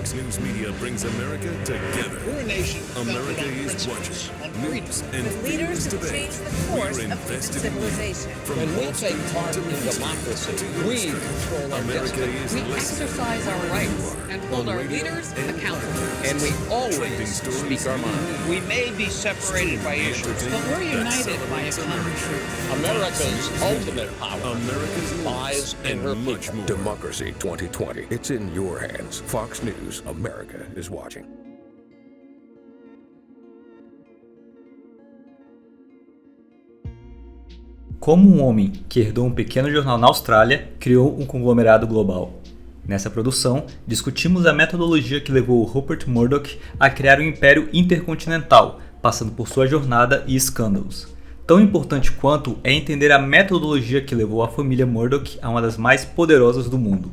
Fox News Media brings America together. We're a nation America founded on is principles, watching. on freedom. News and With leaders feelings who today. change the course We're of human invested in civilization. From When we Wall take Street part to in Main Street democracy, to Wall we Street, control our America destiny. is We listening. exercise our rights and hold On our radio leaders and accountable. podcast. And we Trending always stories speak our mind. We may be separated by issues, but we're united by a common truth. America's ultimate power America's lies in her much people. more. Democracy 2020. It's in your hands. Fox News. America is watching. Como um homem que herdou um pequeno jornal na Austrália, criou um conglomerado global. Nessa produção, discutimos a metodologia que levou Rupert Murdoch a criar um império intercontinental, passando por sua jornada e escândalos. Tão importante quanto é entender a metodologia que levou a família Murdoch a uma das mais poderosas do mundo.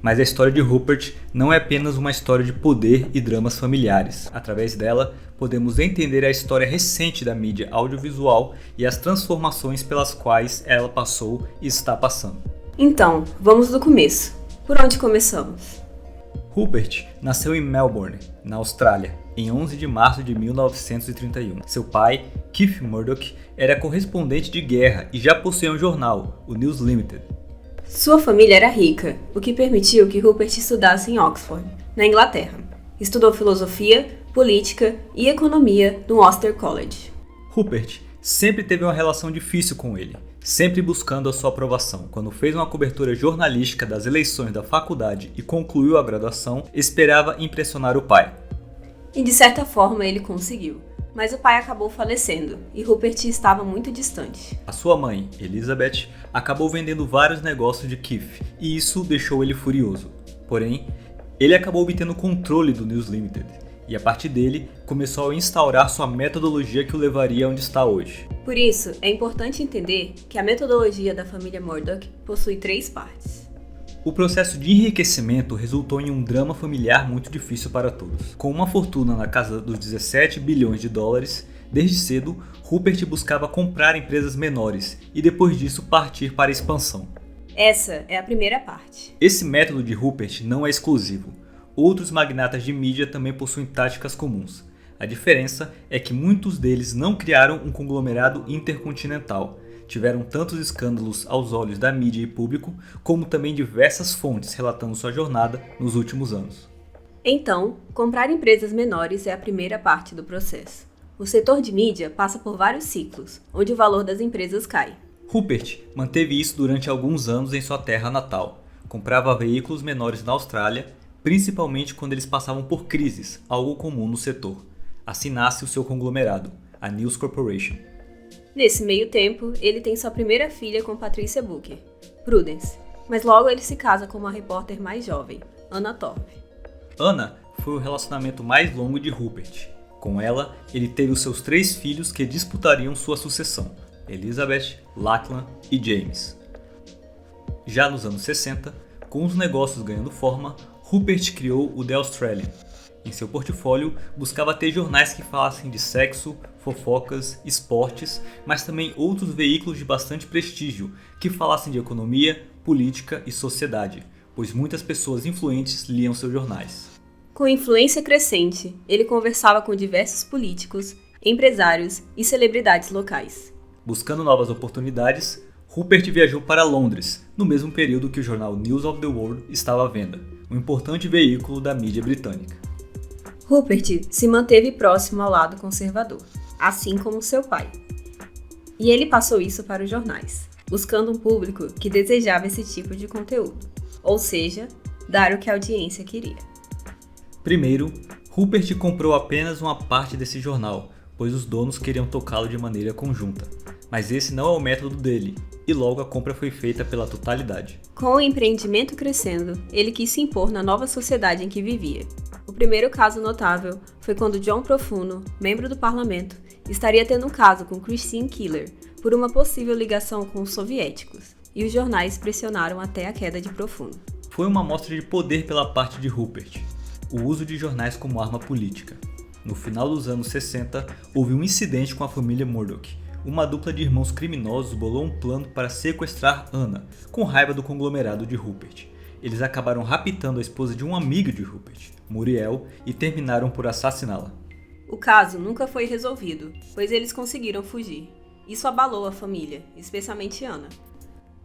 Mas a história de Rupert não é apenas uma história de poder e dramas familiares. Através dela, podemos entender a história recente da mídia audiovisual e as transformações pelas quais ela passou e está passando. Então, vamos do começo. Por onde começamos? Rupert nasceu em Melbourne, na Austrália, em 11 de março de 1931. Seu pai, Keith Murdoch, era correspondente de guerra e já possuía um jornal, o News Limited. Sua família era rica, o que permitiu que Rupert estudasse em Oxford, na Inglaterra. Estudou filosofia, política e economia no Worcester College. Rupert sempre teve uma relação difícil com ele, sempre buscando a sua aprovação. Quando fez uma cobertura jornalística das eleições da faculdade e concluiu a graduação, esperava impressionar o pai. E de certa forma ele conseguiu, mas o pai acabou falecendo e Rupert estava muito distante. A sua mãe, Elizabeth, acabou vendendo vários negócios de Keith e isso deixou ele furioso. Porém, ele acabou obtendo controle do News Limited e a partir dele começou a instaurar sua metodologia que o levaria onde está hoje. Por isso, é importante entender que a metodologia da família Murdoch possui 3 partes. O processo de enriquecimento resultou em um drama familiar muito difícil para todos. Com uma fortuna na casa dos 17 bilhões de dólares, desde cedo, Rupert buscava comprar empresas menores e depois disso partir para a expansão. Essa é a primeira parte. Esse método de Rupert não é exclusivo. Outros magnatas de mídia também possuem táticas comuns. A diferença é que muitos deles não criaram um conglomerado intercontinental. Tiveram tantos escândalos aos olhos da mídia e público, como também diversas fontes relatando sua jornada nos últimos anos. Então, comprar empresas menores é a primeira parte do processo. O setor de mídia passa por vários ciclos, onde o valor das empresas cai. Rupert manteve isso durante alguns anos em sua terra natal. Comprava veículos menores na Austrália, principalmente quando eles passavam por crises, algo comum no setor. Assim nasce o seu conglomerado, a News Corporation. Nesse meio tempo, ele tem sua primeira filha com Patricia Booker, Prudence, mas logo ele se casa com uma repórter mais jovem, Anna Thorpe. Anna foi o relacionamento mais longo de Rupert. Com ela, ele teve os seus 3 filhos que disputariam sua sucessão, Elizabeth, Lachlan e James. Já nos anos 60, com os negócios ganhando forma, Rupert criou o The Australian. Em seu portfólio, buscava ter jornais que falassem de sexo, fofocas, esportes, mas também outros veículos de bastante prestígio que falassem de economia, política e sociedade, pois muitas pessoas influentes liam seus jornais. Com influência crescente, ele conversava com diversos políticos, empresários e celebridades locais. Buscando novas oportunidades, Rupert viajou para Londres, no mesmo período que o jornal News of the World estava à venda, um importante veículo da mídia britânica. Rupert se manteve próximo ao lado conservador, assim como seu pai. E ele passou isso para os jornais, buscando um público que desejava esse tipo de conteúdo, ou seja, dar o que a audiência queria. Primeiro, Rupert comprou apenas uma parte desse jornal, pois os donos queriam tocá-lo de maneira conjunta. Mas esse não é o método dele, e logo a compra foi feita pela totalidade. Com o empreendimento crescendo, ele quis se impor na nova sociedade em que vivia. O primeiro caso notável foi quando John Profumo, membro do parlamento, estaria tendo um caso com Christine Keeler por uma possível ligação com os soviéticos, e os jornais pressionaram até a queda de Profumo. Foi uma mostra de poder pela parte de Rupert, o uso de jornais como arma política. No final dos anos 60, houve um incidente com a família Murdoch. Uma dupla de irmãos criminosos bolou um plano para sequestrar Anna, com raiva do conglomerado de Rupert. eles acabaram raptando a esposa de um amigo de Rupert, Muriel, e terminaram por assassiná-la. O caso nunca foi resolvido, pois eles conseguiram fugir. Isso abalou a família, especialmente Anna.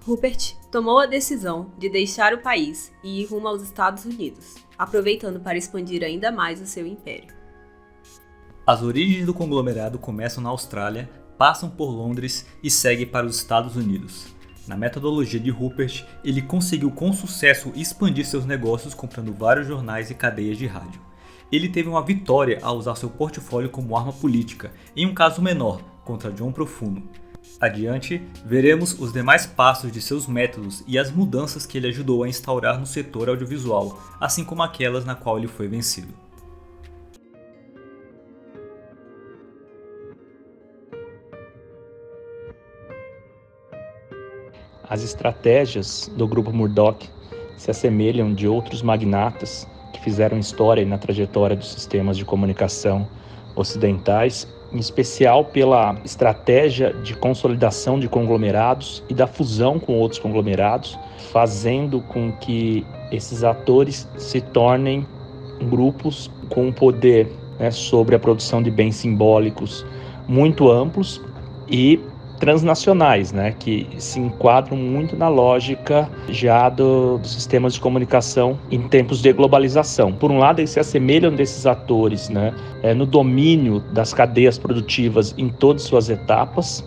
Rupert tomou a decisão de deixar o país e ir rumo aos Estados Unidos, aproveitando para expandir ainda mais o seu império. As origens do conglomerado começam na Austrália, passam por Londres e seguem para os Estados Unidos. Na metodologia de Rupert, ele conseguiu com sucesso expandir seus negócios comprando vários jornais e cadeias de rádio. Ele teve uma vitória ao usar seu portfólio como arma política, em um caso menor, contra John Profumo. Adiante, veremos os demais passos de seus métodos e as mudanças que ele ajudou a instaurar no setor audiovisual, assim como aquelas na qual ele foi vencido. As estratégias do grupo Murdoch se assemelham de outros magnatas que fizeram história na trajetória dos sistemas de comunicação ocidentais, em especial pela estratégia de consolidação de conglomerados e da fusão com outros conglomerados, fazendo com que esses atores se tornem grupos com um poder, sobre a produção de bens simbólicos muito amplos e transnacionais, que se enquadram muito na lógica já dos sistemas de comunicação em tempos de globalização. Por um lado, eles se assemelham desses atores no domínio das cadeias produtivas em todas suas etapas.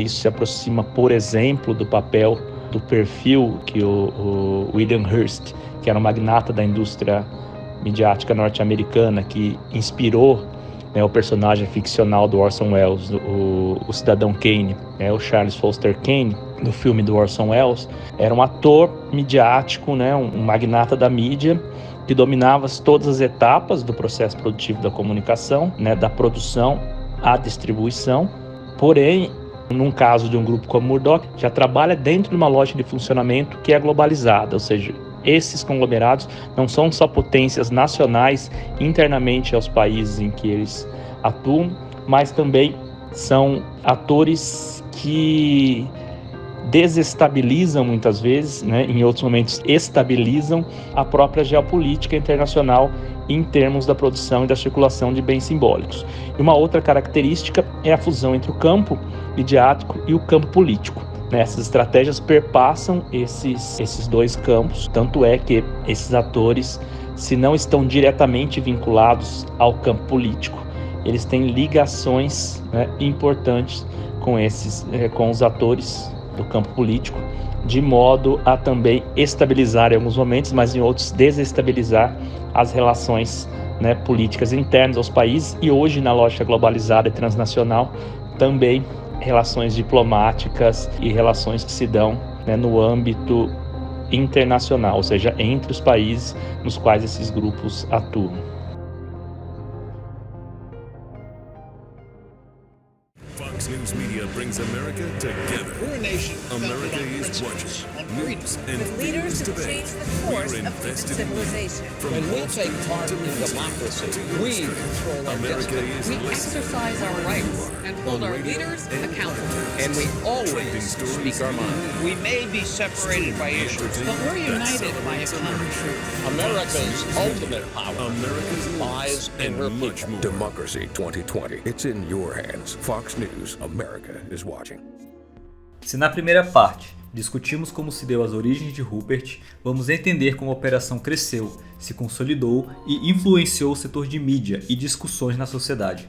Isso se aproxima, por exemplo, do papel do perfil que o William Hearst, que era um magnata da indústria midiática norte-americana, que inspirou o personagem ficcional do Orson Welles, o cidadão Kane, o Charles Foster Kane, do filme do Orson Welles, era um ator midiático, um magnata da mídia, que dominava todas as etapas do processo produtivo da comunicação, da produção à distribuição. Porém, num caso de um grupo como Murdoch, já trabalha dentro de uma lógica de funcionamento que é globalizada, ou seja, esses conglomerados não são só potências nacionais internamente aos países em que eles atuam, mas também são atores que desestabilizam muitas vezes, em outros momentos estabilizam a própria geopolítica internacional em termos da produção e da circulação de bens simbólicos. E uma outra característica é a fusão entre o campo midiático e o campo político. Essas estratégias perpassam esses dois campos, tanto é que esses atores, se não estão diretamente vinculados ao campo político, eles têm ligações importantes com os atores do campo político, de modo a também estabilizar em alguns momentos, mas em outros desestabilizar as relações políticas internas aos países, e hoje na lógica globalizada e transnacional também relações diplomáticas e relações que se dão no âmbito internacional, ou seja, entre os países nos quais esses grupos atuam. Fox News Media brings America together. We're a nation America founded on is principles, watching. on freedom. News and With leaders fearless who debate. change the course We're of invested in civilization. From When we Wall take Street part to in Wall Street, democracy, to we Wall Street. control our America destiny. is We listening. exercise our rights and hold On our radio leaders and accountable. And we Trending always stories, speak our mind. We may be separated by issues, But we're united by a common truth. America's ultimate power America's lies in her much people. more. Democracy 2020. It's in your hands. Fox News. America is watching. Se na primeira parte discutimos como se deu as origens de Rupert, vamos entender como a operação cresceu, se consolidou e influenciou o setor de mídia e discussões na sociedade,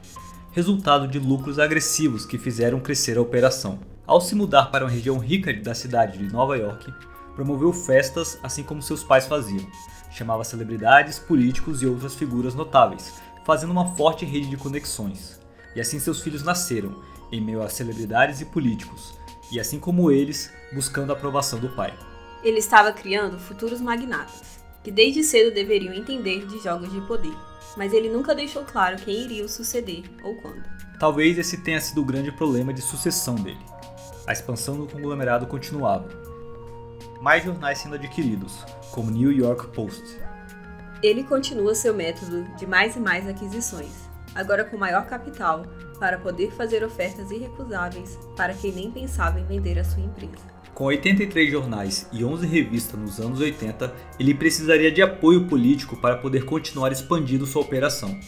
resultado de lucros agressivos que fizeram crescer a operação. Ao se mudar para uma região rica da cidade de Nova York, promoveu festas assim como seus pais faziam. Chamava celebridades, políticos e outras figuras notáveis, fazendo uma forte rede de conexões. E assim seus filhos nasceram, em meio a celebridades e políticos, e assim como eles, buscando a aprovação do pai. Ele estava criando futuros magnatas, que desde cedo deveriam entender de jogos de poder, mas ele nunca deixou claro quem iria o suceder ou quando. Talvez esse tenha sido o grande problema de sucessão dele. A expansão do conglomerado continuava. Mais jornais sendo adquiridos, como New York Post. Ele continua seu método de mais e mais aquisições, agora com maior capital, para poder fazer ofertas irrecusáveis para quem nem pensava em vender a sua empresa. Com 83 jornais e 11 revistas nos anos 80, ele precisaria de apoio político para poder continuar expandindo sua operação.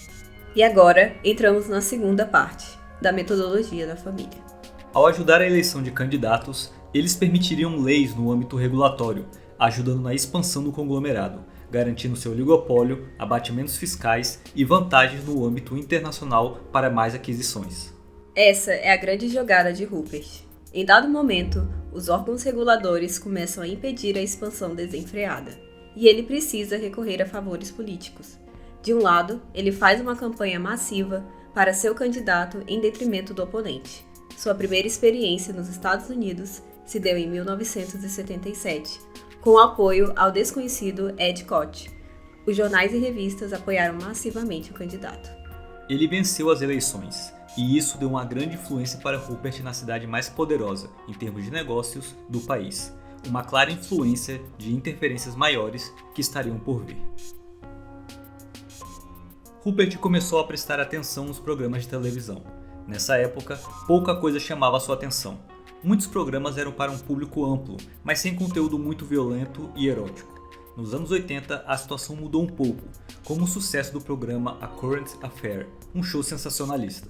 E agora, entramos na segunda parte, da metodologia da família. Ao ajudar a eleição de candidatos, eles permitiriam leis no âmbito regulatório, ajudando na expansão do conglomerado, garantindo seu oligopólio, abatimentos fiscais e vantagens no âmbito internacional para mais aquisições. Essa é a grande jogada de Rupert. Em dado momento, os órgãos reguladores começam a impedir a expansão desenfreada, e ele precisa recorrer a favores políticos. De um lado, ele faz uma campanha massiva para seu candidato em detrimento do oponente. Sua primeira experiência nos Estados Unidos se deu em 1977, com o apoio ao desconhecido Ed Koch. Os jornais e revistas apoiaram massivamente o candidato. Ele venceu as eleições, e isso deu uma grande influência para Rupert na cidade mais poderosa, em termos de negócios, do país. Uma clara influência de interferências maiores que estariam por vir. Rupert começou a prestar atenção nos programas de televisão. Nessa época, pouca coisa chamava sua atenção. Muitos programas eram para um público amplo, mas sem conteúdo muito violento e erótico. Nos anos 80, a situação mudou um pouco, como o sucesso do programa A Current Affair, um show sensacionalista.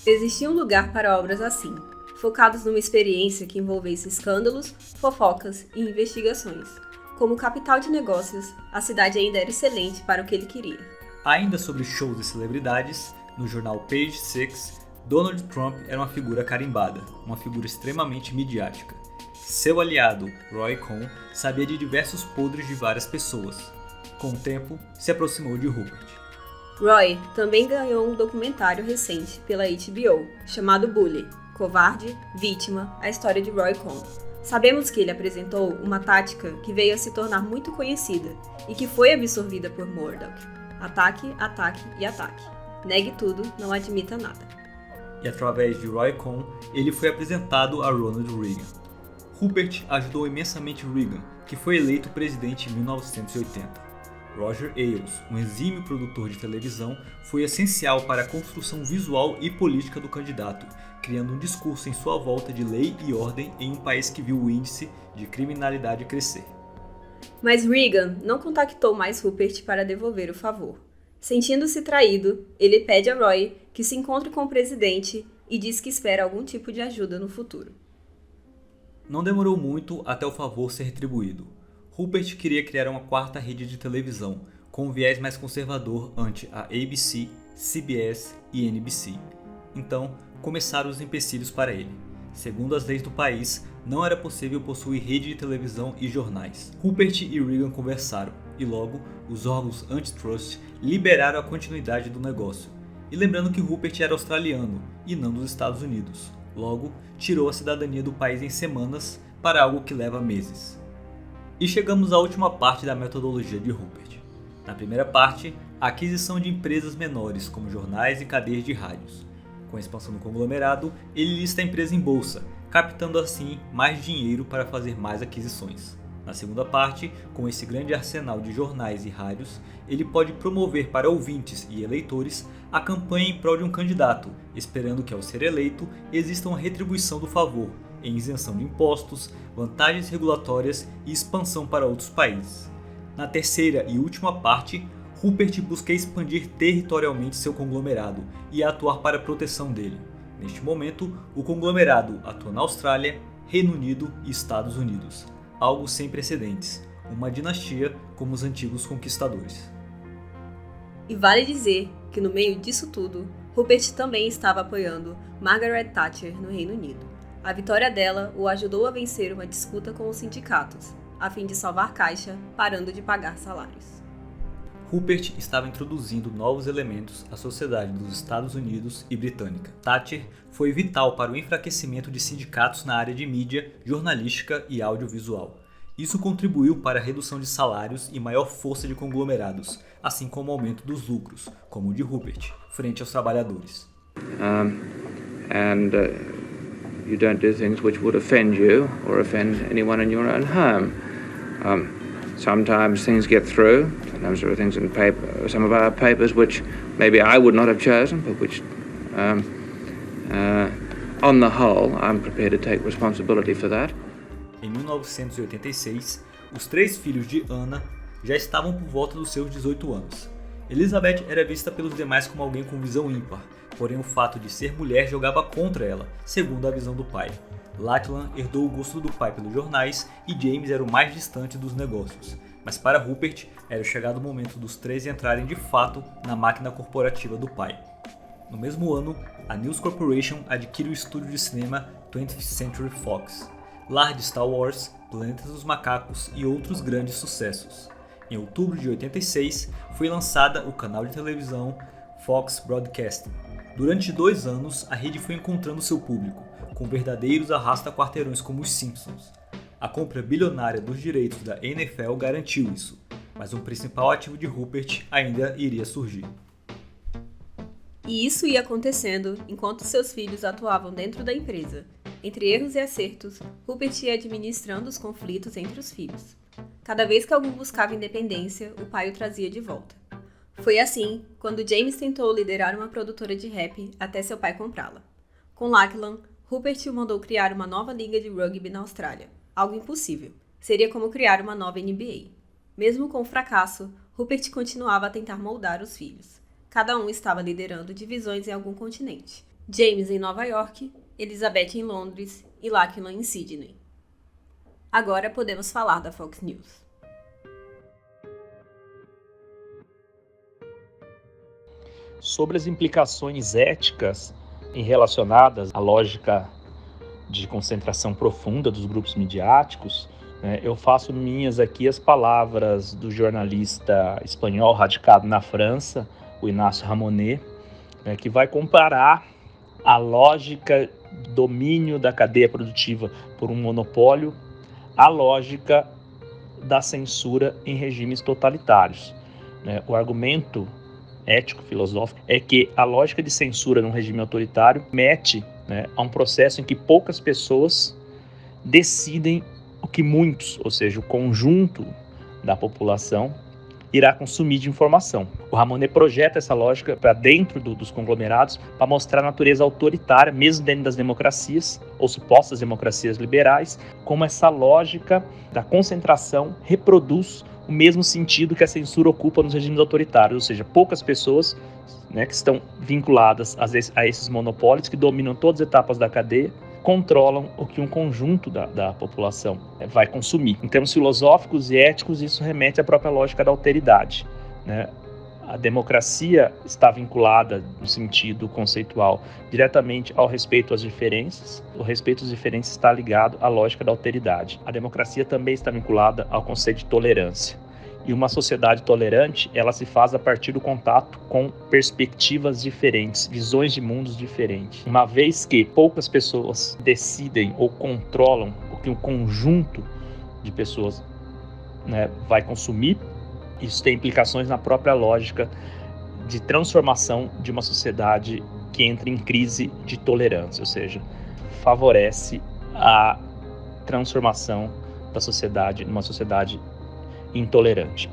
Existia um lugar para obras assim, focados numa experiência que envolvesse escândalos, fofocas e investigações. Como capital de negócios, a cidade ainda era excelente para o que ele queria. Ainda sobre shows de celebridades, no jornal Page Six, Donald Trump era uma figura carimbada, uma figura extremamente midiática. Seu aliado, Roy Cohn, sabia de diversos podres de várias pessoas. Com o tempo, se aproximou de Rupert. Roy também ganhou um documentário recente pela HBO, chamado Bully, Covarde, Vítima, a história de Roy Cohn. Sabemos que ele apresentou uma tática que veio a se tornar muito conhecida e que foi absorvida por Murdoch. Ataque, ataque e ataque. Negue tudo, não admita nada. E através de Roy Cohn, ele foi apresentado a Ronald Reagan. Rupert ajudou imensamente Reagan, que foi eleito presidente em 1980. Roger Ailes, um exímio produtor de televisão, foi essencial para a construção visual e política do candidato, criando um discurso em sua volta de lei e ordem em um país que viu o índice de criminalidade crescer. Mas Reagan não contactou mais Rupert para devolver o favor. Sentindo-se traído, ele pede a Roy que se encontre com o presidente e diz que espera algum tipo de ajuda no futuro. Não demorou muito até o favor ser retribuído. Rupert queria criar uma quarta rede de televisão, com um viés mais conservador ante a ABC, CBS e NBC. Então, começaram os empecilhos para ele. Segundo as leis do país, não era possível possuir rede de televisão e jornais. Rupert e Reagan conversaram, e logo, os órgãos antitrust liberaram a continuidade do negócio. E lembrando que Rupert era australiano, e não dos Estados Unidos. Logo, tirou a cidadania do país em semanas para algo que leva meses. E chegamos à última parte da metodologia de Rupert. Na primeira parte, a aquisição de empresas menores, como jornais e cadeias de rádios. Com a expansão do conglomerado, ele lista a empresa em bolsa, captando assim mais dinheiro para fazer mais aquisições. Na segunda parte, com esse grande arsenal de jornais e rádios, ele pode promover para ouvintes e eleitores a campanha em prol de um candidato, esperando que ao ser eleito exista uma retribuição do favor, em isenção de impostos, vantagens regulatórias e expansão para outros países. Na terceira e última parte, Rupert busca expandir territorialmente seu conglomerado e atuar para a proteção dele. Neste momento, o conglomerado atua na Austrália, Reino Unido e Estados Unidos, algo sem precedentes, uma dinastia como os antigos conquistadores. E vale dizer que no meio disso tudo, Rupert também estava apoiando Margaret Thatcher no Reino Unido. A vitória dela o ajudou a vencer uma disputa com os sindicatos, a fim de salvar a Caixa, parando de pagar salários. Rupert estava introduzindo novos elementos à sociedade dos Estados Unidos e britânica. Thatcher foi vital para o enfraquecimento de sindicatos na área de mídia, jornalística e audiovisual. Isso contribuiu para a redução de salários e maior força de conglomerados, assim como o aumento dos lucros, como o de Rupert, frente aos trabalhadores. You don't do things which would offend you or offend anyone in your own home. Sometimes things get through. Sometimes there are things in some of our papers which maybe I would not have chosen, but which, on the whole, I'm prepared to take responsibility for that. 1986, os 3 filhos de Anna já estavam por volta dos seus 18 anos. Elizabeth era vista pelos demais como alguém com visão ímpar, porém o fato de ser mulher jogava contra ela, segundo a visão do pai. Lachlan herdou o gosto do pai pelos jornais e James era o mais distante dos negócios. Mas para Rupert, era chegado o momento dos 3 entrarem de fato na máquina corporativa do pai. No mesmo ano, a News Corporation adquire o estúdio de cinema 20th Century Fox, lar de Star Wars, Planeta dos Macacos e outros grandes sucessos. Em outubro de 86, foi lançada o canal de televisão Fox Broadcasting. Durante 2 anos, a rede foi encontrando seu público, com verdadeiros arrasta-quarteirões como os Simpsons. A compra bilionária dos direitos da NFL garantiu isso, mas um principal ativo de Rupert ainda iria surgir. E isso ia acontecendo enquanto seus filhos atuavam dentro da empresa. Entre erros e acertos, Rupert ia administrando os conflitos entre os filhos. Cada vez que algum buscava independência, o pai o trazia de volta. Foi assim quando James tentou liderar uma produtora de rap até seu pai comprá-la. Com Lachlan, Rupert o mandou criar uma nova liga de rugby na Austrália. Algo impossível. Seria como criar uma nova NBA. Mesmo com o fracasso, Rupert continuava a tentar moldar os filhos. Cada um estava liderando divisões em algum continente. James em Nova York, Elizabeth em Londres e Lachlan em Sydney. Agora podemos falar da Fox News. Sobre as implicações éticas relacionadas à lógica de concentração profunda dos grupos midiáticos, eu faço minhas aqui as palavras do jornalista espanhol radicado na França, o Inácio Ramonet, que vai comparar a lógica do domínio da cadeia produtiva por um monopólio à lógica da censura em regimes totalitários. O argumento ético-filosófico é que a lógica de censura num regime autoritário mete a um processo em que poucas pessoas decidem o que muitos, ou seja, o conjunto da população, irá consumir de informação. O Ramonet projeta essa lógica para dentro dos conglomerados para mostrar a natureza autoritária, mesmo dentro das democracias, ou supostas democracias liberais, como essa lógica da concentração reproduz o mesmo sentido que a censura ocupa nos regimes autoritários, ou seja, poucas pessoas que estão vinculadas a esses monopólios que dominam todas as etapas da cadeia, controlam o que um conjunto da população vai consumir. Em termos filosóficos e éticos, isso remete à própria lógica da alteridade. A democracia está vinculada, no sentido conceitual, diretamente ao respeito às diferenças. O respeito às diferenças está ligado à lógica da alteridade. A democracia também está vinculada ao conceito de tolerância. E uma sociedade tolerante, ela se faz a partir do contato com perspectivas diferentes, visões de mundos diferentes. Uma vez que poucas pessoas decidem ou controlam o que um conjunto de pessoas vai consumir, isso tem implicações na própria lógica de transformação de uma sociedade que entra em crise de tolerância, ou seja, favorece a transformação da sociedade numa sociedade intolerante.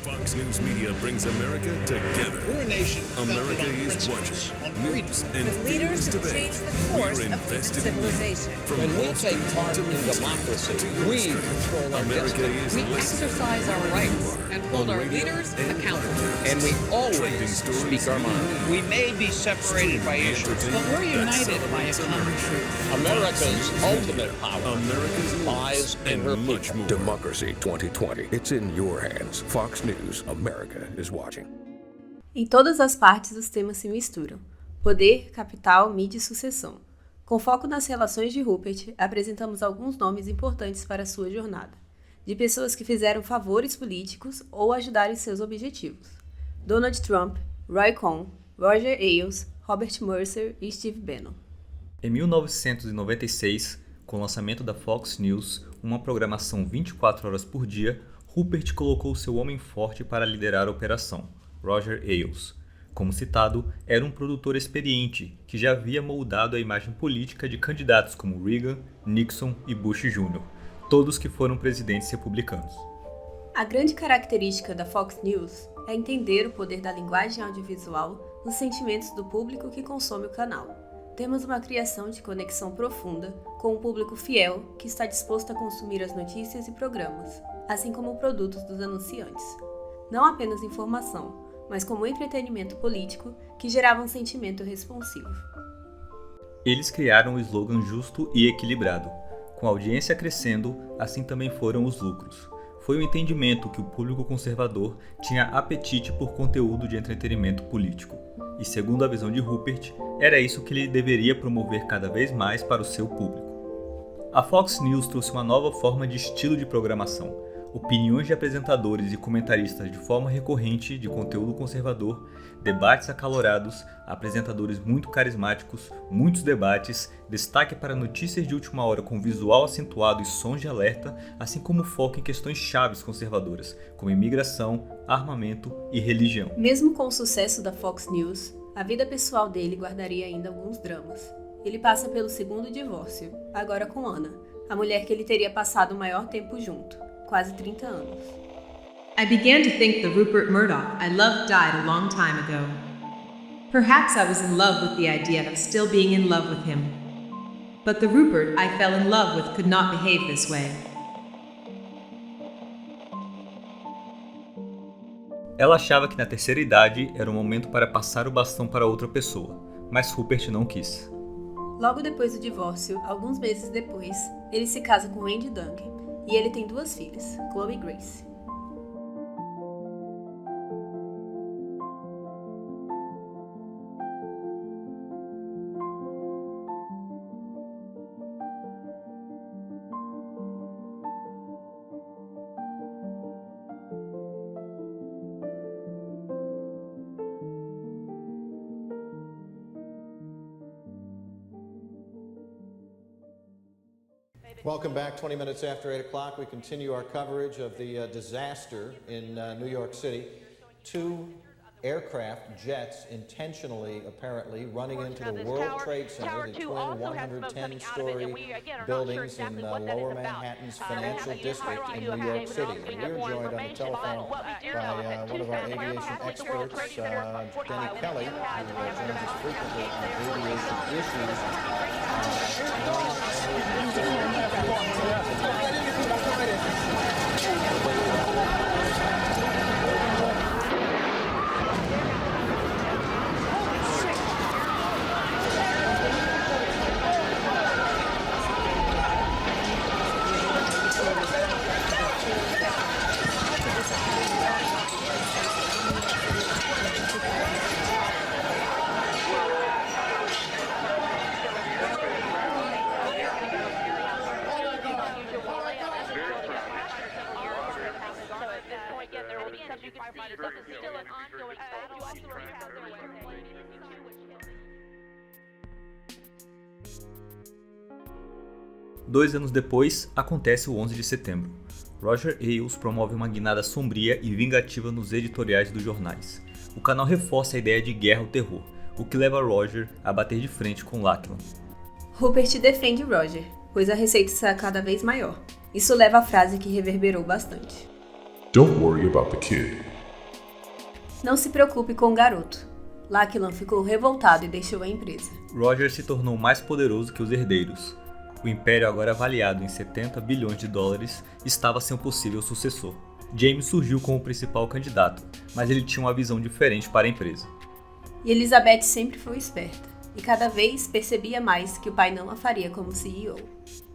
Fox News Media brings America together. We're a nation America founded on is watching. principles, on News freedom. and Leaders feelings who today. change the course We're of invested in civilization. From When we Wall take Street part to in Main Street democracy, to we Wall Street, control our America destiny. is We listening. exercise our rights and hold On our radio leaders and accountable. And we Trending always stories speak our mind. We may be separated by issues, But we're united by a common truth. America's ultimate power America's lies in her and much people. more. Democracy 2020. It's in your hands. Fox News. America is watching. Em todas as partes os temas se misturam. Poder, capital, mídia e sucessão. Com foco nas relações de Rupert, apresentamos alguns nomes importantes para sua jornada, de pessoas que fizeram favores políticos ou ajudaram em seus objetivos. Donald Trump, Roy Cohn, Roger Ailes, Robert Mercer e Steve Bannon. Em 1996, com o lançamento da Fox News, uma programação 24 horas por dia, Rupert colocou seu homem forte para liderar a operação, Roger Ailes. Como citado, era um produtor experiente que já havia moldado a imagem política de candidatos como Reagan, Nixon e Bush Jr., todos que foram presidentes republicanos. A grande característica da Fox News é entender o poder da linguagem audiovisual nos sentimentos do público que consome o canal. Temos uma criação de conexão profunda com um público fiel que está disposto a consumir as notícias e programas, assim como produtos dos anunciantes. Não apenas informação, mas como entretenimento político que gerava um sentimento responsivo. Eles criaram um slogan justo e equilibrado. Com a audiência crescendo, assim também foram os lucros. Foi o entendimento que o público conservador tinha apetite por conteúdo de entretenimento político. E segundo a visão de Rupert, era isso que ele deveria promover cada vez mais para o seu público. A Fox News trouxe uma nova forma de estilo de programação. Opiniões de apresentadores e comentaristas de forma recorrente de conteúdo conservador, debates acalorados, apresentadores muito carismáticos, muitos debates, destaque para notícias de última hora com visual acentuado e sons de alerta, assim como foco em questões chaves conservadoras, como imigração, armamento e religião. Mesmo com o sucesso da Fox News, a vida pessoal dele guardaria ainda alguns dramas. Ele passa pelo segundo divórcio, agora com Anna, a mulher que ele teria passado o maior tempo junto. Quase 30 anos. I began to think the Rupert Murdoch I loved died a long time ago. Perhaps I was in love with the idea of still being in love with him. But the Rupert I fell in love with could not behave this way. Ela achava que na terceira idade era o momento para passar o bastão para outra pessoa, mas Rupert não quis. Logo depois do divórcio, alguns meses depois, ele se casa com Andy Duncan. E ele tem 2 filhas, Chloe e Grace. Welcome back. 20 minutes after 8 o'clock, we continue our coverage of the disaster in New York City. 2 aircraft jets intentionally, apparently, running into the World Trade Center, the twin 110-story buildings in Lower Manhattan's financial district in New York City. And we're joined on the telephone by one of our aviation experts, Denny Kelly, who joins us frequently on aviation issues. Dois anos depois, acontece o 11 de setembro. Roger Ailes promove uma guinada sombria e vingativa nos editoriais dos jornais. O canal reforça a ideia de guerra ao terror, o que leva Roger a bater de frente com Lachlan. Rupert defende Roger, pois a receita está cada vez maior. Isso leva à frase que reverberou bastante. Don't worry about the kid. Não se preocupe com o garoto. Lachlan ficou revoltado e deixou a empresa. Roger se tornou mais poderoso que os herdeiros. O império, agora avaliado em 70 bilhões de dólares, estava sem um possível sucessor. James surgiu como principal candidato, mas ele tinha uma visão diferente para a empresa. E Elizabeth sempre foi esperta, e cada vez percebia mais que o pai não a faria como CEO.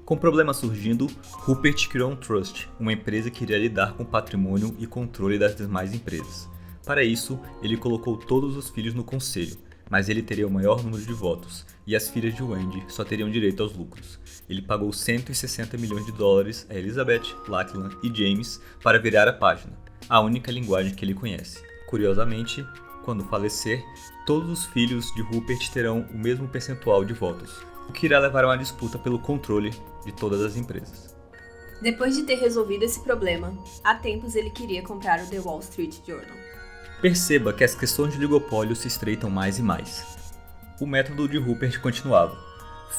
Com problemas surgindo, Rupert criou um trust, uma empresa que iria lidar com o patrimônio e controle das demais empresas. Para isso, ele colocou todos os filhos no conselho, mas ele teria o maior número de votos, e as filhas de Wendy só teriam direito aos lucros. Ele pagou 160 milhões de dólares a Elizabeth, Lachlan e James para virar a página, a única linguagem que ele conhece. Curiosamente, quando falecer, todos os filhos de Rupert terão o mesmo percentual de votos, o que irá levar a uma disputa pelo controle de todas as empresas. Depois de ter resolvido esse problema, há tempos ele queria comprar o The Wall Street Journal. Perceba que as questões de oligopólio se estreitam mais e mais. O método de Rupert continuava.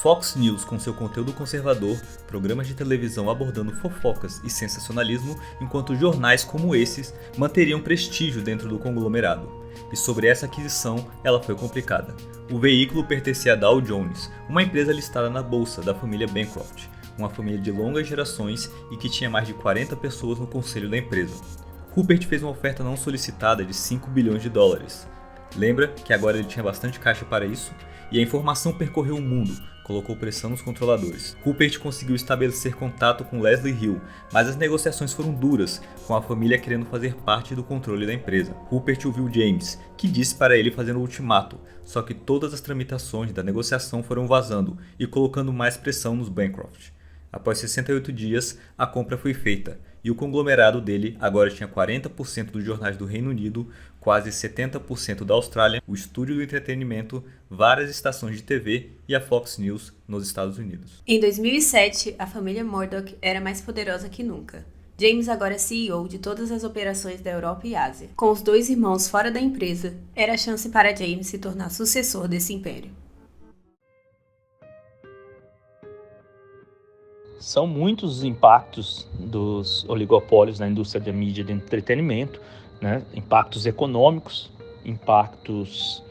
Fox News com seu conteúdo conservador, programas de televisão abordando fofocas e sensacionalismo, enquanto jornais como esses manteriam prestígio dentro do conglomerado. E sobre essa aquisição, ela foi complicada. O veículo pertencia a Dow Jones, uma empresa listada na bolsa da família Bancroft, uma família de longas gerações e que tinha mais de 40 pessoas no conselho da empresa. Rupert fez uma oferta não solicitada de 5 bilhões de dólares. Lembra que agora ele tinha bastante caixa para isso? E a informação percorreu o mundo, colocou pressão nos controladores. Rupert conseguiu estabelecer contato com Leslie Hill, mas as negociações foram duras, com a família querendo fazer parte do controle da empresa. Rupert ouviu James, que disse para ele fazer um ultimato, só que todas as tramitações da negociação foram vazando e colocando mais pressão nos Bancroft. Após 68 dias, a compra foi feita, e o conglomerado dele agora tinha 40% dos jornais do Reino Unido, quase 70% da Austrália, o estúdio do entretenimento, várias estações de TV e a Fox News nos Estados Unidos. Em 2007, a família Murdoch era mais poderosa que nunca. James agora é CEO de todas as operações da Europa e Ásia. Com os dois irmãos fora da empresa, era a chance para James se tornar sucessor desse império. São muitos os impactos dos oligopólios na indústria da mídia e do entretenimento, né? Impactos econômicos, impactos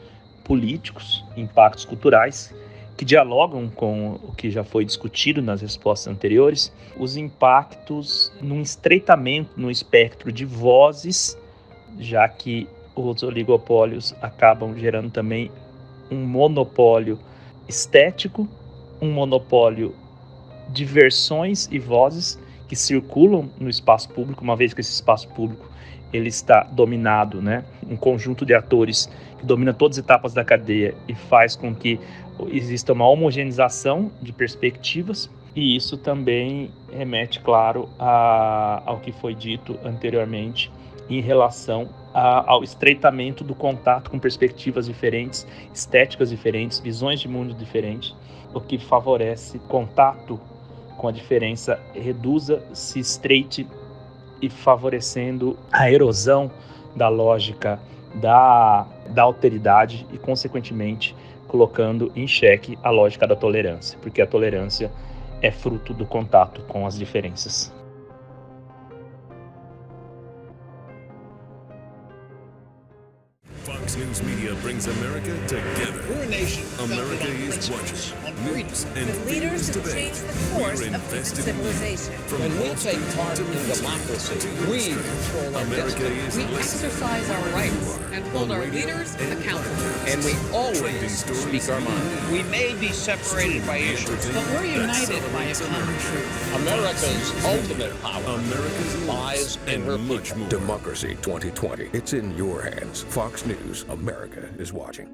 políticos, impactos culturais, que dialogam com o que já foi discutido nas respostas anteriores, os impactos num estreitamento no espectro de vozes, já que os oligopólios acabam gerando também um monopólio estético, um monopólio de versões e vozes que circulam no espaço público, uma vez que esse espaço público ele está dominado, né? Um conjunto de atores que domina todas as etapas da cadeia e faz com que exista uma homogeneização de perspectivas, e isso também remete, claro, ao que foi dito anteriormente em relação ao estreitamento do contato com perspectivas diferentes, estéticas diferentes, visões de mundo diferentes, o que favorece contato com a diferença, reduza, se estreite, e favorecendo a erosão da lógica da alteridade e, consequentemente, colocando em xeque a lógica da tolerância, porque a tolerância é fruto do contato com as diferenças. Fox News Media brings America together. We're a nation America founded on is principles, watching. on News freedom. and With leaders feelings who today. change the course We're of invested in civilization. From When we Wall take Street part to in Wall Street democracy, to your we street, control our America destiny. is We listening. exercise our rights and hold On our radio leaders and accountable. And we Trending always stories speak our mind. We may be separated by issues, But we're united by a common truth. America's ultimate power America's lies in her and much people. more. Democracy 2020. It's in your hands. Fox News. America is watching.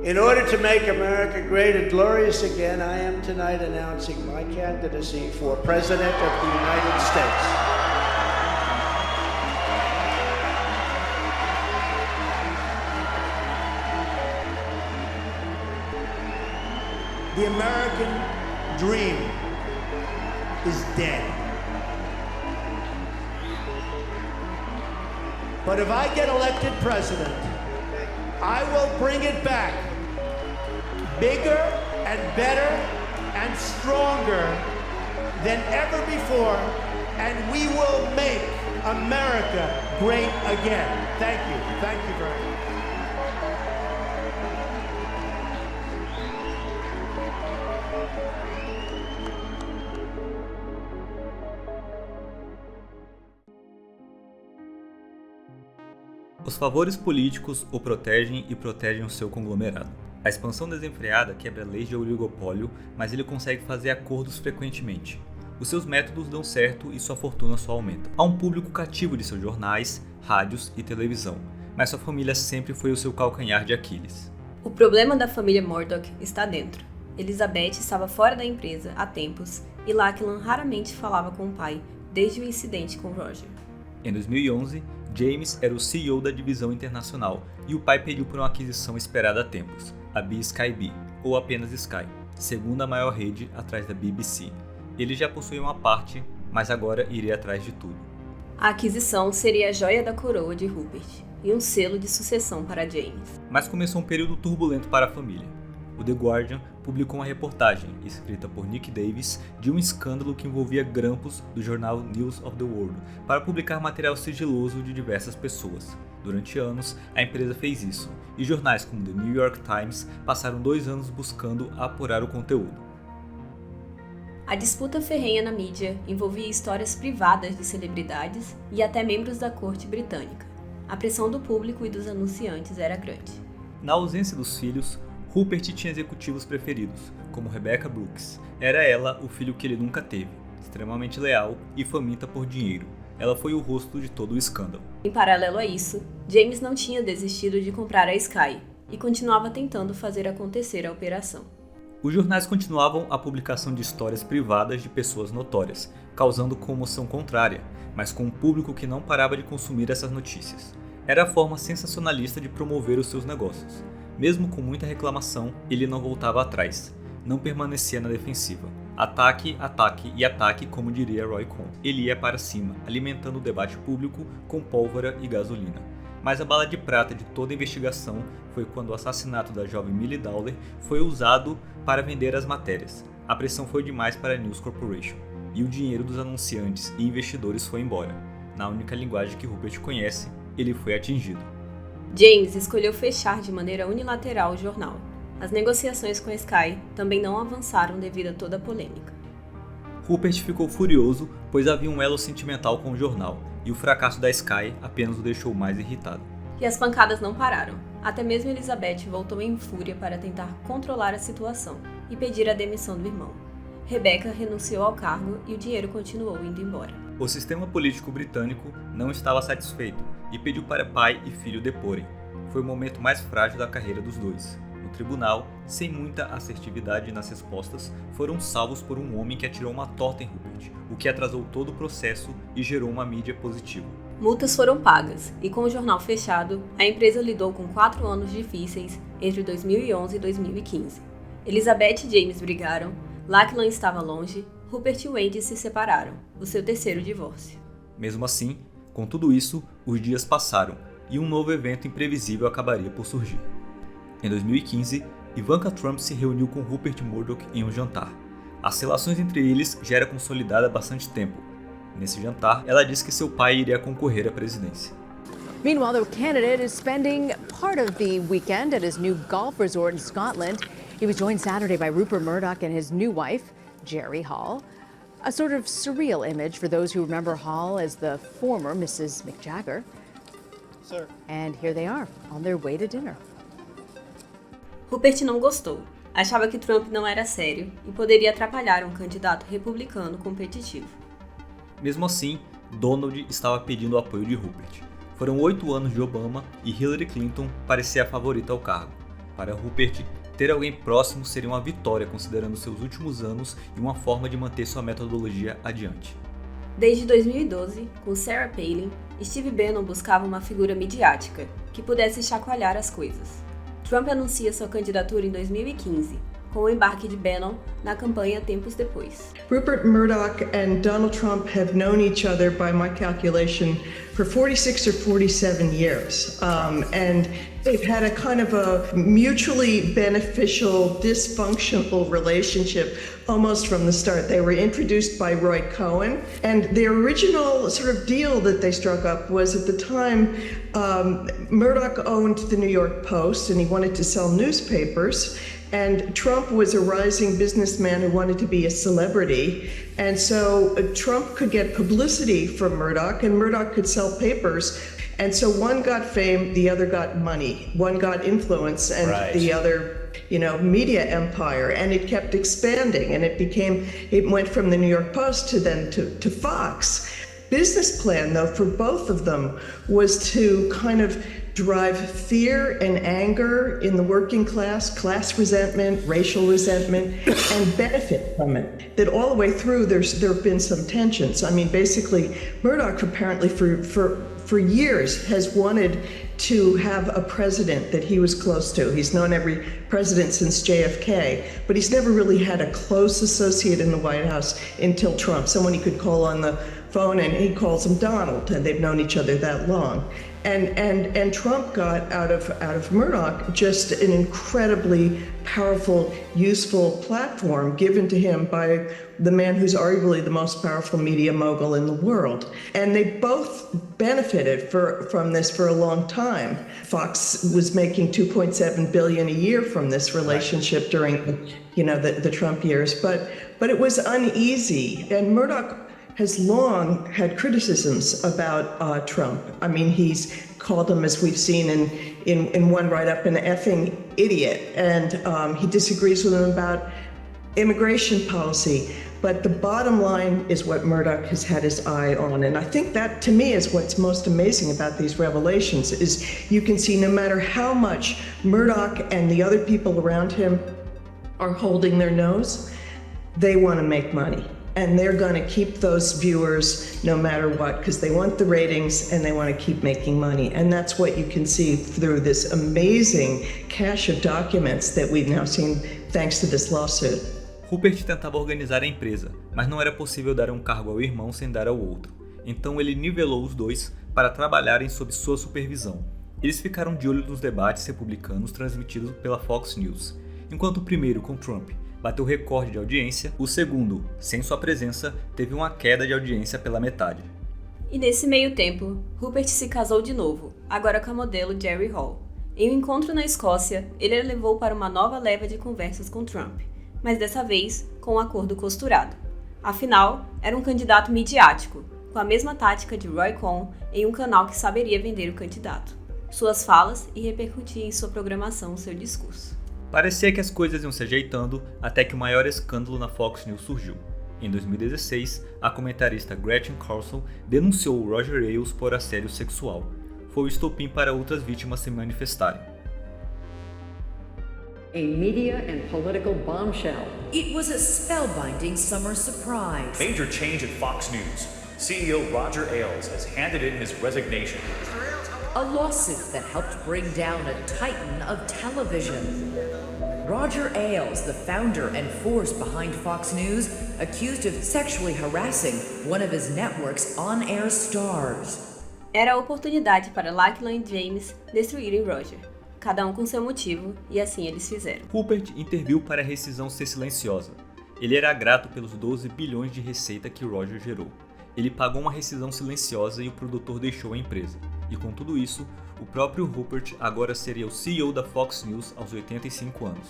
In order to make America great and glorious again, I am tonight announcing my candidacy for President of the United States. The American dream is dead. But if I get elected president, I will bring it back bigger and better and stronger than ever before, and we will make America great again. Thank you. Thank you very much. Os favores políticos o protegem e protegem o seu conglomerado. A expansão desenfreada quebra leis de oligopólio, mas ele consegue fazer acordos frequentemente. Os seus métodos dão certo e sua fortuna só aumenta. Há um público cativo de seus jornais, rádios e televisão, mas sua família sempre foi o seu calcanhar de Aquiles. O problema da família Murdoch está dentro. Elizabeth estava fora da empresa há tempos e Lachlan raramente falava com o pai, desde o incidente com Roger. Em 2011, James era o CEO da divisão internacional e o pai pediu por uma aquisição esperada há tempos, a BSkyB, ou apenas Sky, segunda maior rede atrás da BBC. Ele já possuía uma parte, mas agora iria atrás de tudo. A aquisição seria a joia da coroa de Rupert e um selo de sucessão para James. Mas começou um período turbulento para a família. o The Guardian publicou uma reportagem, escrita por Nick Davis, de um escândalo que envolvia grampos do jornal News of the World, para publicar material sigiloso de diversas pessoas. Durante anos, a empresa fez isso, e jornais como The New York Times passaram 2 anos buscando apurar o conteúdo. A disputa ferrenha na mídia envolvia histórias privadas de celebridades e até membros da corte britânica. A pressão do público e dos anunciantes era grande. Na ausência dos filhos, Rupert tinha executivos preferidos, como Rebecca Brooks. Era ela o filho que ele nunca teve, extremamente leal e faminta por dinheiro. Ela foi o rosto de todo o escândalo. Em paralelo a isso, James não tinha desistido de comprar a Sky e continuava tentando fazer acontecer a operação. Os jornais continuavam a publicação de histórias privadas de pessoas notórias, causando comoção contrária, mas com um público que não parava de consumir essas notícias. Era a forma sensacionalista de promover os seus negócios. Mesmo com muita reclamação, ele não voltava atrás, não permanecia na defensiva. Ataque, ataque e ataque, como diria Roy Cohn. Ele ia para cima, alimentando o debate público com pólvora e gasolina. Mas a bala de prata de toda a investigação foi quando o assassinato da jovem Millie Dowler foi usado para vender as matérias. A pressão foi demais para a News Corporation, e o dinheiro dos anunciantes e investidores foi embora. Na única linguagem que Rupert conhece, ele foi atingido. James escolheu fechar de maneira unilateral o jornal. As negociações com a Sky também não avançaram devido a toda a polêmica. Rupert ficou furioso, pois havia um elo sentimental com o jornal, e o fracasso da Sky apenas o deixou mais irritado. E as pancadas não pararam. Até mesmo Elizabeth voltou em fúria para tentar controlar a situação e pedir a demissão do irmão. Rebecca renunciou ao cargo e o dinheiro continuou indo embora. O sistema político britânico não estava satisfeito e pediu para pai e filho deporem. Foi o momento mais frágil da carreira dos dois. No tribunal, sem muita assertividade nas respostas, foram salvos por um homem que atirou uma torta em Rupert, o que atrasou todo o processo e gerou uma mídia positiva. Multas foram pagas, e com o jornal fechado, a empresa lidou com 4 anos difíceis entre 2011 e 2015. Elizabeth e James brigaram, Lachlan estava longe, Rupert e Wendy se separaram, o seu terceiro divórcio. Mesmo assim, com tudo isso, os dias passaram e um novo evento imprevisível acabaria por surgir. Em 2015, Ivanka Trump se reuniu com Rupert Murdoch em um jantar. As relações entre eles já eram consolidadas há bastante tempo. Nesse jantar, ela disse que seu pai iria concorrer à presidência. Meanwhile, the candidate is spending part of the weekend at his new golf resort in Scotland. He was joined Saturday by Rupert Murdoch and his new wife, Jerry Hall. A sort of surreal image for those who remember Hall as the former Mrs. Mick Jagger. Sir. And here they are, on their way to dinner. Rupert não gostou. Achava que Trump não era sério e poderia atrapalhar um candidato republicano competitivo. Mesmo assim, Donald estava pedindo o apoio de Rupert. Foram 8 anos de Obama e Hillary Clinton parecia a favorita ao cargo. Para Rupert, ter alguém próximo seria uma vitória considerando seus últimos anos e uma forma de manter sua metodologia adiante. Desde 2012, com Sarah Palin, Steve Bannon buscava uma figura midiática que pudesse chacoalhar as coisas. Trump anuncia sua candidatura em 2015, com o embarque de Bannon na campanha tempos depois. Rupert Murdoch and Donald Trump have known each other, by my calculation, for 46 or 47 years. And they've had a kind of a mutually beneficial, dysfunctional relationship almost from the start. They were introduced by Roy Cohn, and the original sort of deal that they struck up was, at the time, Murdoch owned the New York Post and he wanted to sell newspapers. And Trump was a rising businessman who wanted to be a celebrity. And so Trump could get publicity from Murdoch, and Murdoch could sell papers. And so one got fame, the other got money. One got influence, and the other, media empire. And it kept expanding, and it went from the New York Post to Fox. Business plan, though, for both of them was to kind of drive fear and anger in the working class resentment, racial resentment, and benefit from it. That all the way through, there have been some tensions. I mean, basically, Murdoch apparently for years has wanted to have a president that he was close to. He's known every president since JFK, but he's never really had a close associate in the White House until Trump, someone he could call on the phone, and he calls him Donald, and they've known each other that long. And Trump got out of Murdoch just an incredibly powerful, useful platform given to him by the man who's arguably the most powerful media mogul in the world. And they both benefited from this for a long time. Fox was making $2.7 billion a year from this relationship during, the Trump years, but it was uneasy. And Murdoch has long had criticisms about Trump. I mean, he's called him, as we've seen in one write-up, an effing idiot, and he disagrees with him about immigration policy. But the bottom line is what Murdoch has had his eye on. And I think that, to me, is what's most amazing about these revelations, is you can see no matter how much Murdoch and the other people around him are holding their nose, they want to make money. And they're going to keep those viewers no matter what, because they want the ratings and they want to keep making money. And that's what you can see through this amazing cache of documents that we've now seen thanks to this lawsuit. Rupert tentava organizar a empresa, mas não era possível dar um cargo ao irmão sem dar ao outro. Então ele nivelou os dois para trabalharem sob sua supervisão. Eles ficaram de olho nos debates republicanos transmitidos pela Fox News. Enquanto o primeiro, com Trump, bateu recorde de audiência, o segundo, sem sua presença, teve uma queda de audiência pela metade. E nesse meio tempo, Rupert se casou de novo, agora com a modelo Jerry Hall. Em um encontro na Escócia, ele a levou para uma nova leva de conversas com Trump, mas dessa vez com um acordo costurado. Afinal, era um candidato midiático, com a mesma tática de Roy Cohn em um canal que saberia vender o candidato, suas falas e repercutir em sua programação seu discurso. Parecia que as coisas iam se ajeitando até que o maior escândalo na Fox News surgiu. Em 2016, a comentarista Gretchen Carlson denunciou Roger Ailes por assédio sexual. Foi o estopim para outras vítimas se manifestarem. A media and political bombshell. It was a spellbinding summer surprise. Major change at Fox News. CEO Roger Ailes has handed in his resignation. A lawsuit that helped bring down a titan of television. Roger Ailes, the founder and force behind Fox News, accused of sexually harassing one of his network's on-air stars. Era a oportunidade para Lachlan e James destruírem Roger, cada um com seu motivo, e assim eles fizeram. Rupert interviu para a rescisão ser silenciosa. Ele era grato pelos 12 bilhões de receita que Roger gerou. Ele pagou uma rescisão silenciosa e o produtor deixou a empresa. E com tudo isso, o próprio Rupert agora seria o CEO da Fox News aos 85 anos.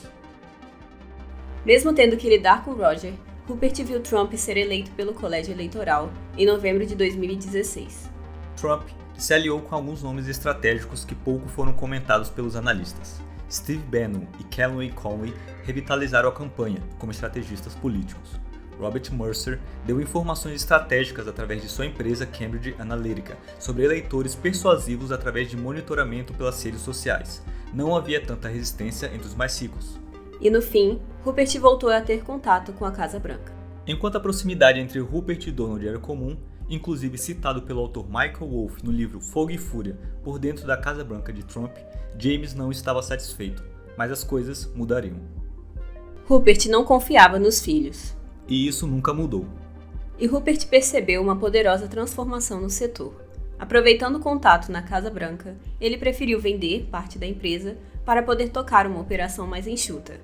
Mesmo tendo que lidar com Roger, Rupert viu Trump ser eleito pelo colégio eleitoral em novembro de 2016. Trump se aliou com alguns nomes estratégicos que pouco foram comentados pelos analistas. Steve Bannon e Kellyanne Conway revitalizaram a campanha como estrategistas políticos. Robert Mercer deu informações estratégicas através de sua empresa Cambridge Analytica sobre eleitores persuasivos através de monitoramento pelas redes sociais. Não havia tanta resistência entre os mais ricos. E no fim, Rupert voltou a ter contato com a Casa Branca. Enquanto a proximidade entre Rupert e Donald era comum, inclusive citado pelo autor Michael Wolff no livro Fogo e Fúria, por dentro da Casa Branca de Trump, James não estava satisfeito, mas as coisas mudariam. Rupert não confiava nos filhos. E isso nunca mudou. E Rupert percebeu uma poderosa transformação no setor. Aproveitando o contato na Casa Branca, ele preferiu vender parte da empresa para poder tocar uma operação mais enxuta.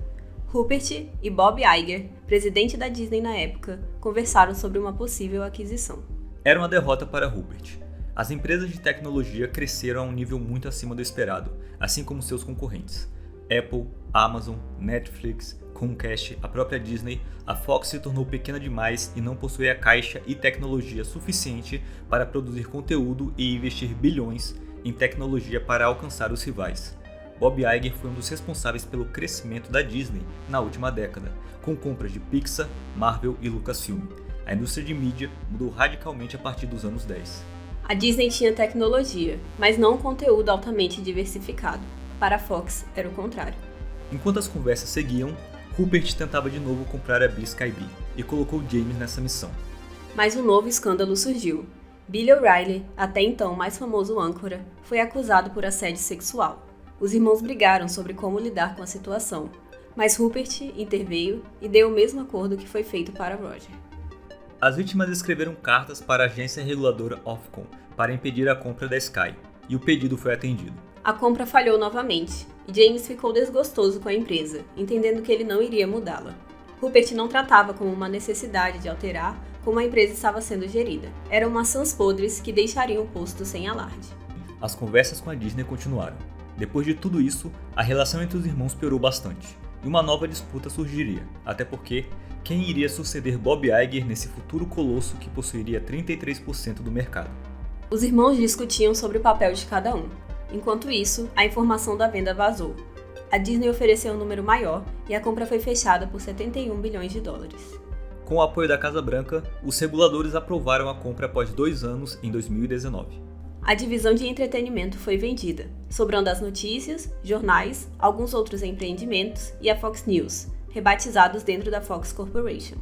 Rupert e Bob Iger, presidente da Disney na época, conversaram sobre uma possível aquisição. Era uma derrota para Rupert. As empresas de tecnologia cresceram a um nível muito acima do esperado, assim como seus concorrentes. Apple, Amazon, Netflix, Comcast, a própria Disney, a Fox se tornou pequena demais e não possuía caixa e tecnologia suficiente para produzir conteúdo e investir bilhões em tecnologia para alcançar os rivais. Bob Iger foi um dos responsáveis pelo crescimento da Disney na última década, com compras de Pixar, Marvel e Lucasfilm. A indústria de mídia mudou radicalmente a partir dos anos 10. A Disney tinha tecnologia, mas não um conteúdo altamente diversificado. Para a Fox, era o contrário. Enquanto as conversas seguiam, Rupert tentava de novo comprar a BSkyB e colocou James nessa missão. Mas um novo escândalo surgiu. Billy O'Reilly, até então mais famoso âncora, foi acusado por assédio sexual. Os irmãos brigaram sobre como lidar com a situação, mas Rupert interveio e deu o mesmo acordo que foi feito para Roger. As vítimas escreveram cartas para a agência reguladora Ofcom para impedir a compra da Sky. e o pedido foi atendido. A compra falhou novamente, e James ficou desgostoso com a empresa, entendendo que ele não iria mudá-la. Rupert não tratava como uma necessidade de alterar como a empresa estava sendo gerida. Eram maçãs podres que deixariam o posto sem alarde. As conversas com a Disney continuaram. Depois de tudo isso, a relação entre os irmãos piorou bastante, e uma nova disputa surgiria, até porque quem iria suceder Bob Iger nesse futuro colosso que possuiria 33% do mercado? Os irmãos discutiam sobre o papel de cada um. Enquanto isso, a informação da venda vazou. A Disney ofereceu um número maior e a compra foi fechada por 71 bilhões de dólares. Com o apoio da Casa Branca, os reguladores aprovaram a compra após 2 anos, em 2019. A divisão de entretenimento foi vendida, sobrando as notícias, jornais, alguns outros empreendimentos e a Fox News, rebatizados dentro da Fox Corporation.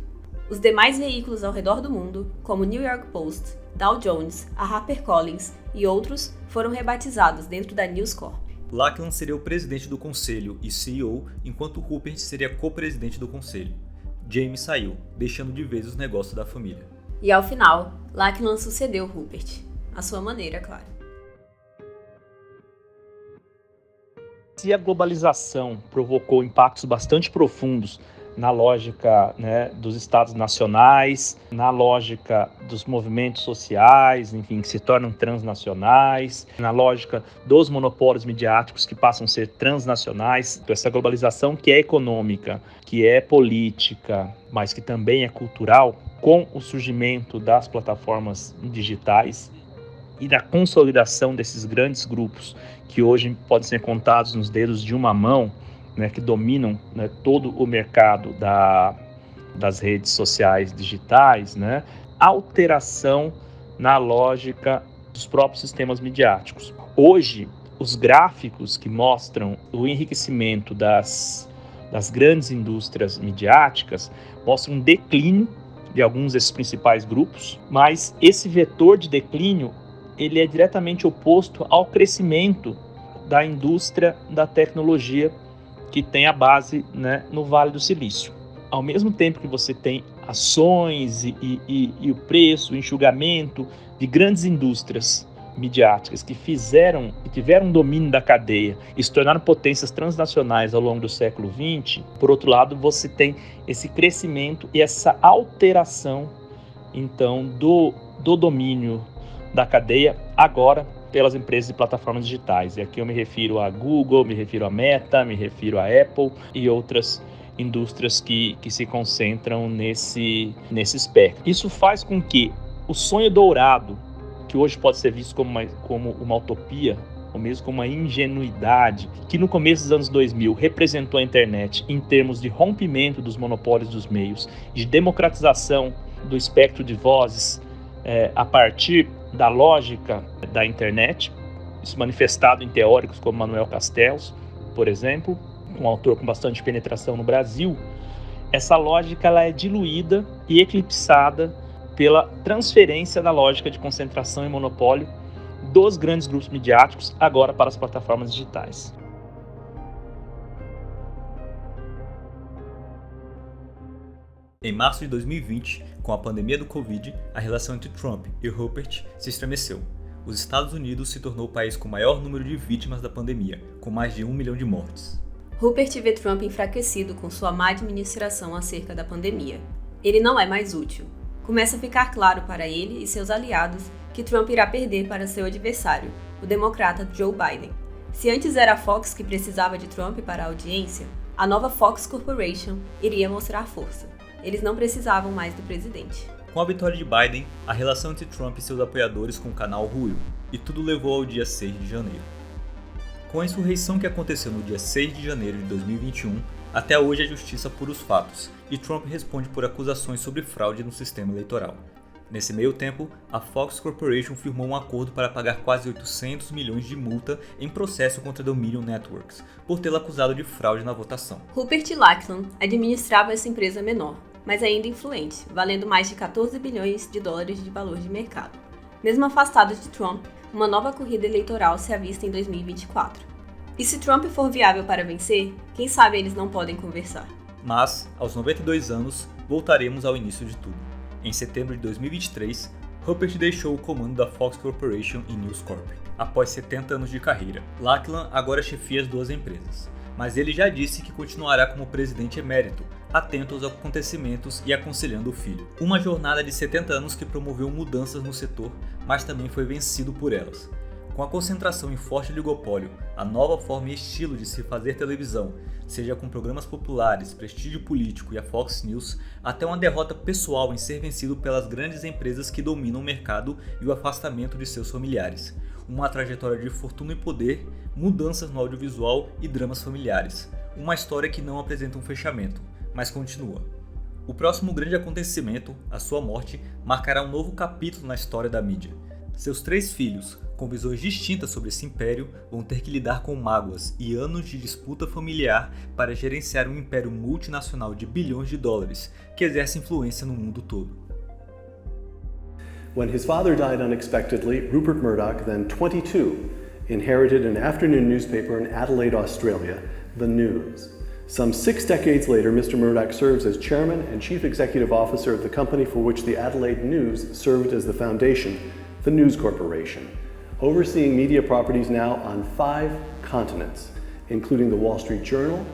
Os demais veículos ao redor do mundo, como o New York Post, Dow Jones, a HarperCollins e outros, foram rebatizados dentro da News Corp. Lachlan seria o presidente do conselho e CEO, enquanto Rupert seria co-presidente do conselho. James saiu, deixando de vez os negócios da família. E ao final, Lachlan sucedeu Rupert. À sua maneira, claro. Se a globalização provocou impactos bastante profundos na lógica, né, dos estados nacionais, na lógica dos movimentos sociais, enfim, que se tornam transnacionais, na lógica dos monopólios midiáticos que passam a ser transnacionais. Então, essa globalização que é econômica, que é política, mas que também é cultural, com o surgimento das plataformas digitais e da consolidação desses grandes grupos que hoje podem ser contados nos dedos de uma mão, né, que dominam, né, todo o mercado das redes sociais digitais, né, alteração na lógica dos próprios sistemas midiáticos. Hoje, os gráficos que mostram o enriquecimento das grandes indústrias midiáticas mostram um declínio de alguns desses principais grupos, mas esse vetor de declínio ele é diretamente oposto ao crescimento da indústria da tecnologia que tem a base, né, no Vale do Silício. Ao mesmo tempo que você tem ações e o preço, o enxugamento de grandes indústrias midiáticas que fizeram e tiveram domínio da cadeia e se tornaram potências transnacionais ao longo do século XX, por outro lado, você tem esse crescimento e essa alteração, então, do domínio da cadeia agora pelas empresas de plataformas digitais. E aqui eu me refiro a Google, me refiro a Meta, me refiro a Apple e outras indústrias que se concentram nesse espectro. Isso faz com que o sonho dourado, que hoje pode ser visto como uma utopia, ou mesmo como uma ingenuidade, que no começo dos anos 2000 representou a internet em termos de rompimento dos monopólios dos meios, de democratização do espectro de vozes a partir da lógica da internet, isso manifestado em teóricos como Manuel Castells, por exemplo, um autor com bastante penetração no Brasil. Essa lógica ela é diluída e eclipsada pela transferência da lógica de concentração e monopólio dos grandes grupos midiáticos agora para as plataformas digitais. Em março de 2020, com a pandemia do Covid, a relação entre Trump e Rupert se estremeceu. Os Estados Unidos se tornou o país com o maior número de vítimas da pandemia, com mais de 1 milhão de mortes. Rupert vê Trump enfraquecido com sua má administração acerca da pandemia. Ele não é mais útil. Começa a ficar claro para ele e seus aliados que Trump irá perder para seu adversário, o democrata Joe Biden. Se antes era a Fox que precisava de Trump para a audiência, a nova Fox Corporation iria mostrar força. Eles não precisavam mais do presidente. Com a vitória de Biden, a relação entre Trump e seus apoiadores com o canal ruiu, e tudo levou ao dia 6 de janeiro. Com a insurreição que aconteceu no dia 6 de janeiro de 2021, até hoje a justiça apura os fatos, e Trump responde por acusações sobre fraude no sistema eleitoral. Nesse meio tempo, a Fox Corporation firmou um acordo para pagar quase 800 milhões de multa em processo contra a Dominion Networks, por tê-la acusado de fraude na votação. Rupert Lachlan administrava essa empresa menor, mas ainda influente, valendo mais de 14 bilhões de dólares de valor de mercado. Mesmo afastado de Trump, uma nova corrida eleitoral se avista em 2024. E se Trump for viável para vencer, quem sabe eles não podem conversar. Mas, aos 92 anos, voltaremos ao início de tudo. Em setembro de 2023, Rupert deixou o comando da Fox Corporation e News Corp, após 70 anos de carreira. Lachlan agora chefia as duas empresas, mas ele já disse que continuará como presidente emérito, atento aos acontecimentos e aconselhando o filho. Uma jornada de 70 anos que promoveu mudanças no setor, mas também foi vencido por elas. Com a concentração em forte oligopólio, a nova forma e estilo de se fazer televisão, seja com programas populares, prestígio político e a Fox News, até uma derrota pessoal em ser vencido pelas grandes empresas que dominam o mercado e o afastamento de seus familiares. Uma trajetória de fortuna e poder, mudanças no audiovisual e dramas familiares. Uma história que não apresenta um fechamento, mas continua. O próximo grande acontecimento, a sua morte, marcará um novo capítulo na história da mídia. Seus 3 filhos, com visões distintas sobre esse império, vão ter que lidar com mágoas e anos de disputa familiar para gerenciar um império multinacional de bilhões de dólares que exerce influência no mundo todo. When his father died unexpectedly, Rupert Murdoch, then 22, inherited an afternoon newspaper in Adelaide, Australia, The News. Some 6 decades later, Mr. Murdoch serves as chairman and chief executive officer of the company for which the Adelaide News served as the foundation, the News Corporation, overseeing media properties now on 5 continents, including the Wall Street Journal,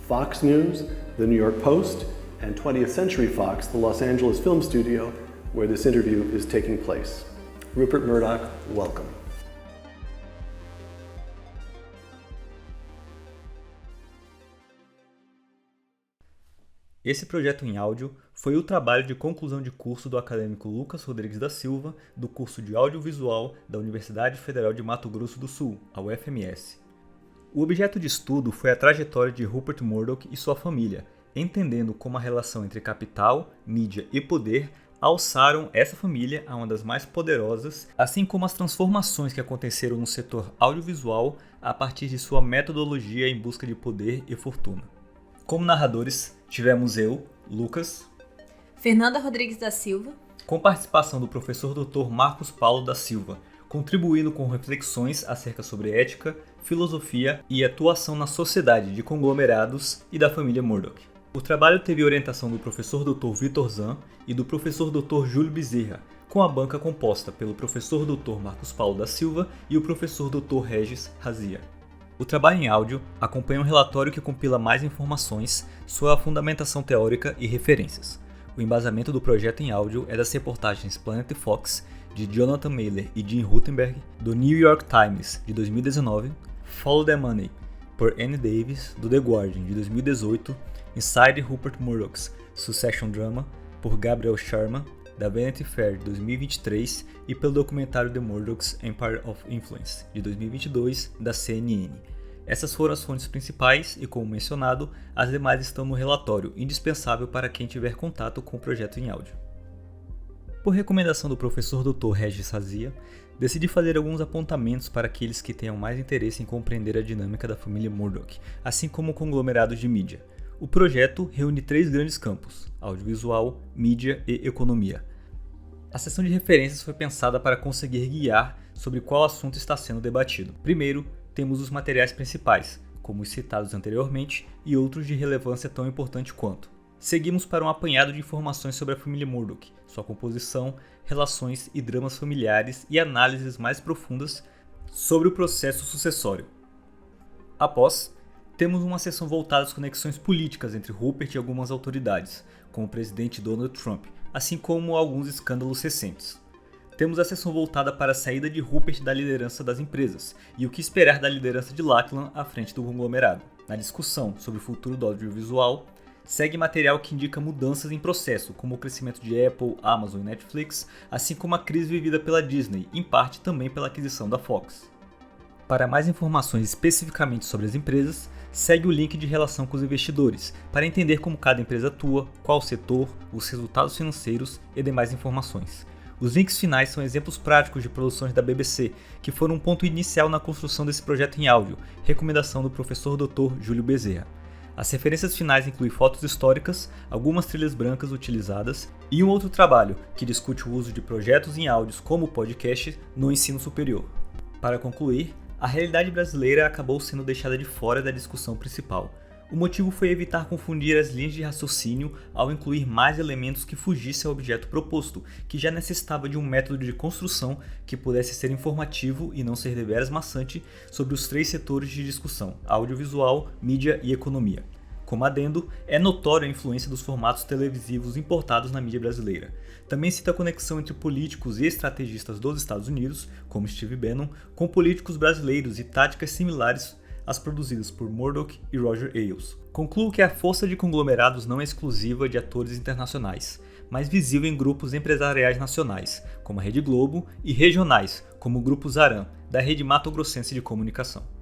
Fox News, the New York Post, and 20th Century Fox, the Los Angeles film studio, where this interview is taking place. Rupert Murdoch, welcome. Esse projeto em áudio foi o trabalho de conclusão de curso do acadêmico Lucas Rodrigues da Silva, do curso de Audiovisual da Universidade Federal de Mato Grosso do Sul, a UFMS. O objeto de estudo foi a trajetória de Rupert Murdoch e sua família, entendendo como a relação entre capital, mídia e poder alçaram essa família a uma das mais poderosas, assim como as transformações que aconteceram no setor audiovisual a partir de sua metodologia em busca de poder e fortuna. Como narradores, tivemos eu, Lucas, Fernanda Rodrigues da Silva, com participação do professor Dr. Marcos Paulo da Silva, contribuindo com reflexões acerca sobre ética, filosofia e atuação na sociedade de conglomerados e da família Murdoch. O trabalho teve orientação do professor Dr. Vitor Zan e do professor Dr. Júlio Bezerra, com a banca composta pelo professor Dr. Marcos Paulo da Silva e o professor Dr. Regis Razia. O trabalho em áudio acompanha um relatório que compila mais informações sobre a fundamentação teórica e referências. O embasamento do projeto em áudio é das reportagens Planet Fox, de Jonathan Mailer e Jim Ruttenberg, do New York Times, de 2019, Follow the Money, por Anne Davis, do The Guardian, de 2018, Inside Rupert Murdoch's Succession Drama, por Gabriel Sharma, da Vanity Fair de 2023 e pelo documentário The Murdoch's Empire of Influence, de 2022, da CNN. Essas foram as fontes principais e, como mencionado, as demais estão no relatório, indispensável para quem tiver contato com o projeto em áudio. Por recomendação do professor Dr. Regis Razia, decidi fazer alguns apontamentos para aqueles que tenham mais interesse em compreender a dinâmica da família Murdoch, assim como conglomerados de mídia. O projeto reúne 3 grandes campos: audiovisual, mídia e economia. A seção de referências foi pensada para conseguir guiar sobre qual assunto está sendo debatido. Primeiro, temos os materiais principais, como os citados anteriormente, e outros de relevância tão importante quanto. Seguimos para um apanhado de informações sobre a família Murdoch, sua composição, relações e dramas familiares e análises mais profundas sobre o processo sucessório. Após, temos uma seção voltada às conexões políticas entre Rupert e algumas autoridades, como o presidente Donald Trump, assim como alguns escândalos recentes. Temos a seção voltada para a saída de Rupert da liderança das empresas e o que esperar da liderança de Lachlan à frente do conglomerado. Na discussão sobre o futuro do audiovisual, segue material que indica mudanças em processo, como o crescimento de Apple, Amazon e Netflix, assim como a crise vivida pela Disney, em parte também pela aquisição da Fox. Para mais informações especificamente sobre as empresas, segue o link de relação com os investidores, para entender como cada empresa atua, qual setor, os resultados financeiros e demais informações. Os links finais são exemplos práticos de produções da BBC, que foram um ponto inicial na construção desse projeto em áudio, recomendação do professor Dr. Júlio Bezerra. As referências finais incluem fotos históricas, algumas trilhas brancas utilizadas e um outro trabalho que discute o uso de projetos em áudios como o podcast no ensino superior. Para concluir, a realidade brasileira acabou sendo deixada de fora da discussão principal. O motivo foi evitar confundir as linhas de raciocínio ao incluir mais elementos que fugissem ao objeto proposto, que já necessitava de um método de construção que pudesse ser informativo e não ser deveras maçante sobre os 3 setores de discussão: audiovisual, mídia e economia. Como adendo, é notória a influência dos formatos televisivos importados na mídia brasileira. Também cita a conexão entre políticos e estrategistas dos Estados Unidos, como Steve Bannon, com políticos brasileiros e táticas similares às produzidas por Murdoch e Roger Ailes. Concluo que a força de conglomerados não é exclusiva de atores internacionais, mas visível em grupos empresariais nacionais, como a Rede Globo, e regionais, como o Grupo Zaran, da Rede Mato Grossense de Comunicação.